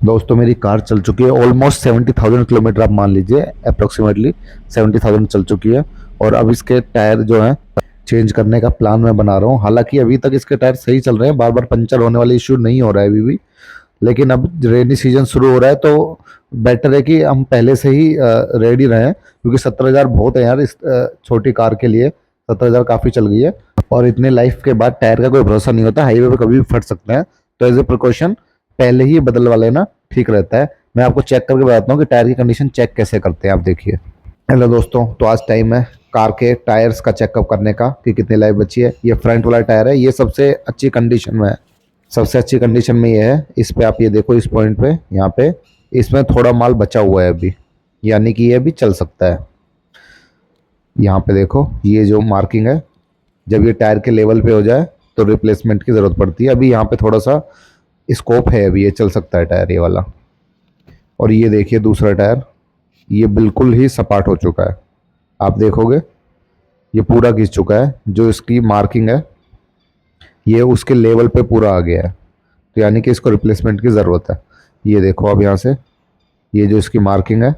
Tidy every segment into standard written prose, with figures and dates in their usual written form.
दोस्तों मेरी कार चल चुकी है ऑलमोस्ट 70,000 किलोमीटर, आप मान लीजिए अप्रोक्सीमेटली 70,000 चल चुकी है। और अब इसके टायर जो हैं चेंज करने का प्लान मैं बना रहा हूँ। हालांकि अभी तक इसके टायर सही चल रहे हैं, बार बार पंचर होने वाला इश्यू नहीं हो रहा है अभी भी। लेकिन अब रेनी सीजन शुरू हो रहा है तो बेटर है कि हम पहले से ही रेडी रहें, क्योंकि 70,000 बहुत है यार इस छोटी कार के लिए। 70,000 काफ़ी चल गई है। और इतने लाइफ के बाद टायर का कोई भरोसा नहीं होता, हाईवे पे कभी भी फट सकते हैं। तो एज ए प्रिकॉशन पहले ही बदलवा लेना ठीक रहता है। मैं आपको चेक करके बताता हूँ कि टायर की कंडीशन चेक कैसे करते हैं, आप देखिए। हेलो दोस्तों, तो आज टाइम है कार के टायर्स का चेकअप करने का कि कितनी लाइफ बची है। ये फ्रंट वाला टायर है, ये सबसे अच्छी कंडीशन में है। सबसे अच्छी कंडीशन में ये है। इस पे आप ये देखो, इस पॉइंट पे यहाँ पे इसमें थोड़ा माल बचा हुआ है अभी, यानी कि ये भी चल सकता है। यहाँ पे देखो ये जो मार्किंग है, जब ये टायर के लेवल पे हो जाए तो रिप्लेसमेंट की ज़रूरत पड़ती है। अभी यहाँ पे थोड़ा सा स्कोप है, अभी ये चल सकता है टायर ये वाला। और ये देखिए दूसरा टायर, ये बिल्कुल ही सपाट हो चुका है। आप देखोगे ये पूरा घिस चुका है। जो इसकी मार्किंग है ये उसके लेवल पे पूरा आ गया है, तो यानी कि इसको रिप्लेसमेंट की ज़रूरत है। ये देखो अब यहाँ से ये जो इसकी मार्किंग है,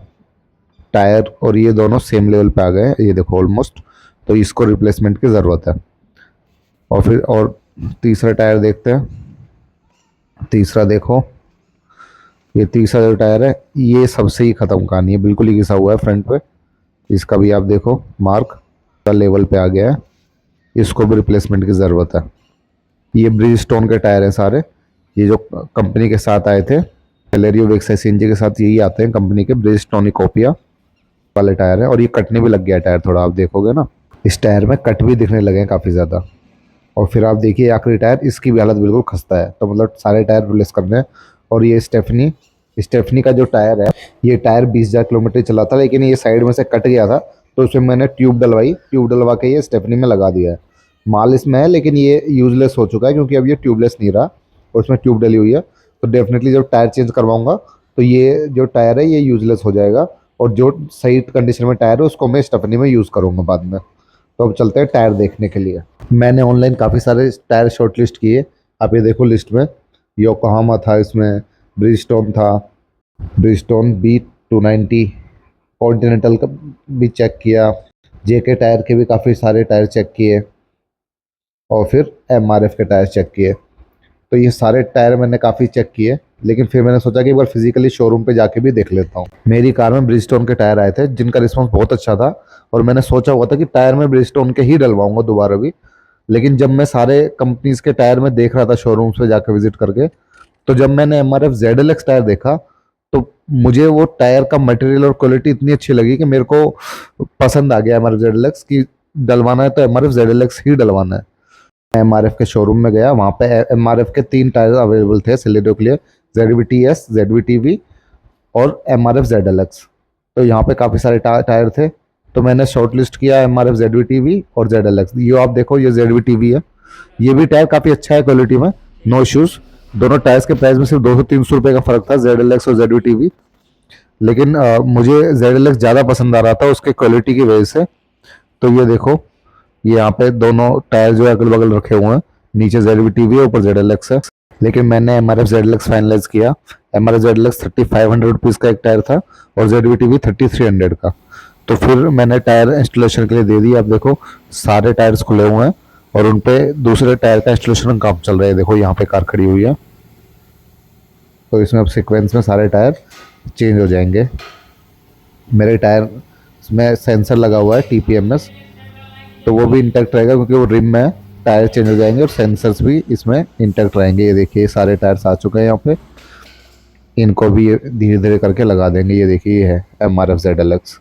टायर और ये दोनों सेम लेवल पे आ गए हैं, ये देखो ऑलमोस्ट। तो इसको रिप्लेसमेंट की ज़रूरत है। और फिर और तीसरा टायर देखते हैं। तीसरा देखो, ये तीसरा जो टायर है ये सबसे ही ख़त्म कहानी है, बिल्कुल ही घिसा हुआ है फ्रंट पे। इसका भी आप देखो मार्क का लेवल पे आ गया है, इसको भी रिप्लेसमेंट की ज़रूरत है। ये ब्रिज स्टोन के टायर हैं सारे, ये जो कंपनी के साथ आए थे वेलेरियो वेक्सा सीएनजी के साथ, यही आते हैं कंपनी के ब्रिज स्टोन कोपिया वाले टायर हैं। और ये कटने भी लग गया है टायर, थोड़ा आप देखोगे ना इस टायर में कट भी दिखने लगे हैं काफ़ी ज़्यादा। और फिर आप देखिए आखिरी टायर, इसकी भी हालत बिल्कुल खस्ता है। तो मतलब सारे टायर रिप्लेस करने हैं। और ये स्टेफनी स्टेफनी का जो टायर है, ये टायर 20,000 किलोमीटर चला था, लेकिन ये साइड में से कट गया था, तो उसमें मैंने ट्यूब डलवाई, ट्यूब डलवा के ये स्टेफनी में लगा दिया है। माल इसमें है लेकिन ये यूजलेस हो चुका है, क्योंकि अब ये ट्यूबलेस नहीं रहा और उसमें ट्यूब डली हुई है। तो डेफिनेटली जब टायर चेंज करवाऊंगा तो ये जो टायर है ये यूजलेस हो जाएगा, और जो सही कंडीशन में टायर है उसको मैं स्टेफनी में यूज़ करूँगा बाद में। तो अब चलते हैं टायर देखने के लिए। मैंने ऑनलाइन काफ़ी सारे टायर शॉर्ट लिस्ट किए, आप ये देखो लिस्ट में योकोहामा था, इसमें ब्रिजस्टोन था, ब्रिजस्टोन B290, कॉन्टिनेंटल का भी चेक किया, जेके टायर के भी काफ़ी सारे टायर चेक किए, और फिर MRF के टायर चेक किए। तो ये सारे टायर मैंने काफ़ी चेक किए, लेकिन फिर मैंने सोचा कि एक बार फिजिकली शोरूम पे जाके भी देख लेता हूँ। मेरी कार में ब्रिजस्टोन के टायर आए थे जिनका रिस्पांस बहुत अच्छा था, और मैंने सोचा हुआ था कि टायर में ब्रिजस्टोन के ही डलवाऊंगा दोबारा भी। लेकिन जब मैं सारे कंपनीज के टायर में देख रहा था शोरूम्स पे जाकर विजिट करके, तो जब मैंने MRF ZLX टायर देखा तो मुझे वो टायर का मटेरियल और क्वालिटी इतनी अच्छी लगी कि मेरे को पसंद आ गया MRF ZLX की। डलवाना है तो MRF ZLX ही डलवाना है। MRF के शोरूम में गया, वहाँ पे MRF के 3 टायर अवेलेबल थे सिलेरियो के लिए, ZVTS, ZVTV और MRF ZLX। तो यहाँ पे काफ़ी सारे टायर थे, तो मैंने शॉर्ट लिस्ट किया MRF ZVTV और ZLX। ये आप देखो ये ZVTV है, ये भी टायर काफ़ी अच्छा है क्वालिटी में, नो इश्यूज़। दोनों टायर्स के प्राइस में सिर्फ 200-300 रुपये का फ़र्क था, ZLX और ZVTV। लेकिन मुझे ZLX ज़्यादा पसंद आ रहा था उसके क्वालिटी की वजह से। तो ये देखो ये यहाँ पे दोनों टायर जो है अगल बगल रखे हुए हैं, नीचे ZVTV है, ऊपर ZLX है। लेकिन मैंने MRF ZLX फाइनलाइज किया। MRF ZLX 3,500 रुपीज़ का एक टायर था, और ZVTV 3,300 का। तो फिर मैंने टायर इंस्टॉलेशन के लिए दे दिया। आप देखो सारे टायर्स खुले हुए हैं, और उन पे दूसरे टायर का इंस्टॉलेशन का काम चल रहा है। देखो यहाँ पे कार खड़ी हुई है, तो इसमें अब सीक्वेंस में सारे टायर चेंज हो जाएंगे। मेरे टायर में सेंसर लगा हुआ है TPMS, तो वो भी इंटैक्ट रहेगा, क्योंकि वो रिम में टायर चेंज हो जाएंगे और सेंसर्स भी इसमें इंटैक्ट रहेंगे। ये देखिए सारे टायर्स आ चुके हैं यहाँ पे, इनको भी धीरे धीरे करके लगा देंगे। ये देखिए ये है MRF ZLX,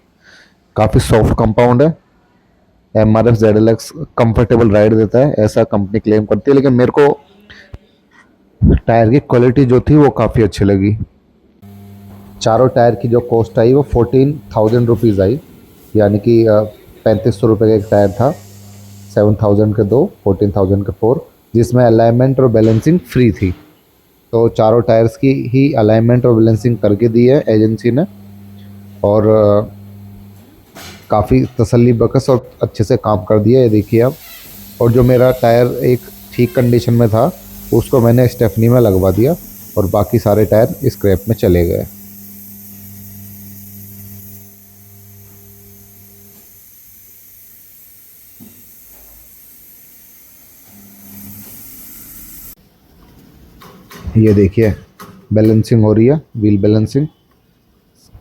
काफ़ी सॉफ्ट कंपाउंड है। MRF ZLX कंफर्टेबल राइड देता है, ऐसा कंपनी क्लेम करती है, लेकिन मेरे को टायर की क्वालिटी जो थी वो काफ़ी अच्छी लगी। चारों टायर की जो कॉस्ट आई वो 14,000 रुपीज़ आई, यानी कि 3,500 रुपये का एक टायर था। 7,000 के 2, 14,000 के 4, जिसमें अलाइनमेंट और बैलेंसिंग फ्री थी। तो चारों टायर्स की ही अलाइनमेंट और बैलेंसिंग करके दी है एजेंसी ने, और काफ़ी तसल्ली बख्श और अच्छे से काम कर दिया है, देखिए आप। और जो मेरा टायर एक ठीक कंडीशन में था उसको मैंने स्टेफनी में लगवा दिया, और बाकी सारे टायर स्क्रैप में चले गए। ये देखिए बैलेंसिंग हो रही है, व्हील बैलेंसिंग,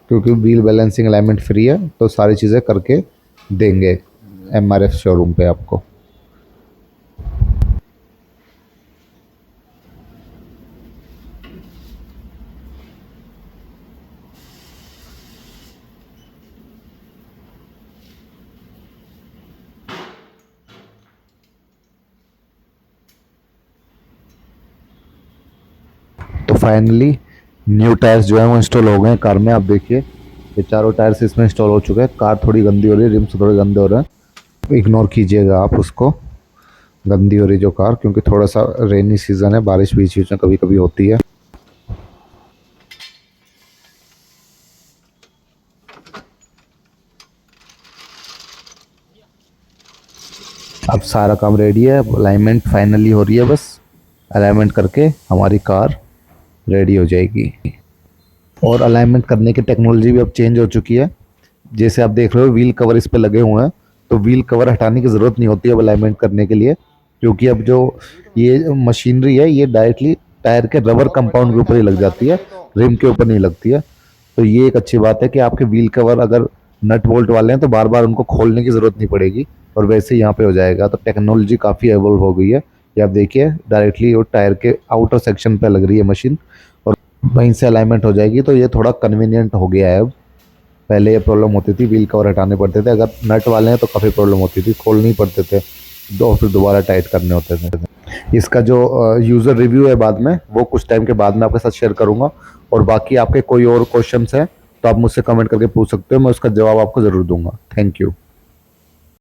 क्योंकि व्हील बैलेंसिंग अलाइनमेंट फ्री है तो सारी चीज़ें करके देंगे MRF शोरूम पे आपको। तो फाइनली न्यू टायर्स जो है वो इंस्टॉल हो गए हैं कार में। आप देखिए ये चारों टायर्स इसमें इंस्टॉल हो चुके हैं। कार थोड़ी गंदी हो रही है, रिम्स थोड़े गंदे हो रहे हैं, इग्नोर कीजिएगा आप उसको, गंदी हो रही जो कार, क्योंकि थोड़ा सा रेनी सीजन है, बारिश बीच बीच में कभी कभी होती है। अब सारा काम रेडी है, अब अलाइनमेंट फाइनली हो रही है, बस अलाइनमेंट करके हमारी कार रेडी हो जाएगी। और अलाइनमेंट करने की टेक्नोलॉजी भी अब चेंज हो चुकी है। जैसे आप देख रहे हो व्हील कवर इस पे लगे हुए हैं, तो व्हील कवर हटाने की ज़रूरत नहीं होती है अब अलाइनमेंट करने के लिए, क्योंकि अब जो ये मशीनरी है ये डायरेक्टली टायर के रबर कंपाउंड के ऊपर ही लग जाती है, रिम के ऊपर नहीं लगती है। तो ये एक अच्छी बात है कि आपके व्हील कवर अगर नट बोल्ट वाले हैं तो बार बार उनको खोलने की ज़रूरत नहीं पड़ेगी, और वैसे ही यहाँ पे हो जाएगा। तो टेक्नोलॉजी काफ़ी एवॉल्व हो गई है। ये आप देखिए डायरेक्टली वो टायर के आउटर सेक्शन पे लग रही है मशीन, और वहीं से अलाइनमेंट हो जाएगी। तो ये थोड़ा कन्वीनियंट हो गया है अब। पहले ये प्रॉब्लम होती थी, व्हील कवर हटाने पड़ते थे, अगर नट वाले हैं तो काफ़ी प्रॉब्लम होती थी, खोलने ही पड़ते थे, दो फिर दोबारा टाइट करने होते थे। इसका जो यूज़र रिव्यू है बाद में, वो कुछ टाइम के बाद में आपके साथ शेयर करूँगा। और बाकी आपके कोई और क्वेश्चंस हैं तो आप मुझसे कमेंट करके पूछ सकते हो, मैं उसका जवाब आपको ज़रूर दूंगा। Thank you.